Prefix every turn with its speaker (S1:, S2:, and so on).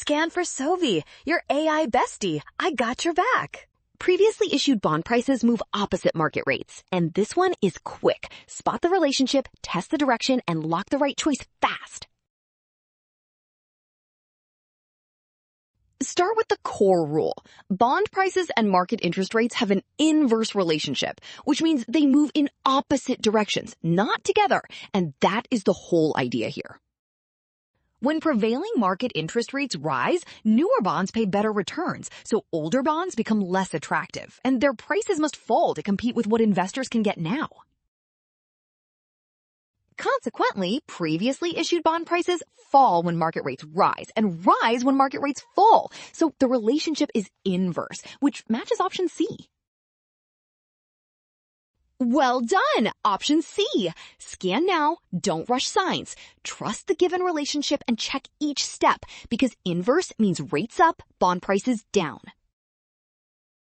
S1: Scan for Sovi, your AI bestie. I got your back. Previously issued bond prices move opposite market rates, and this one is quick. Spot the relationship, test the direction, and lock the right choice fast. Start with the core rule. Bond prices and market interest rates have an inverse relationship, which means they move in opposite directions, not together. And that is the whole idea here. When prevailing market interest rates rise, newer bonds pay better returns, so older bonds become less attractive, and their prices must fall to compete with what investors can get now. Consequently, previously issued bond prices fall when market rates rise and rise when market rates fall. So the relationship is inverse, which matches option C. Well done! Option C. Scan now, don't rush signs. Trust the given relationship and check each step because inverse means rates up, bond prices down.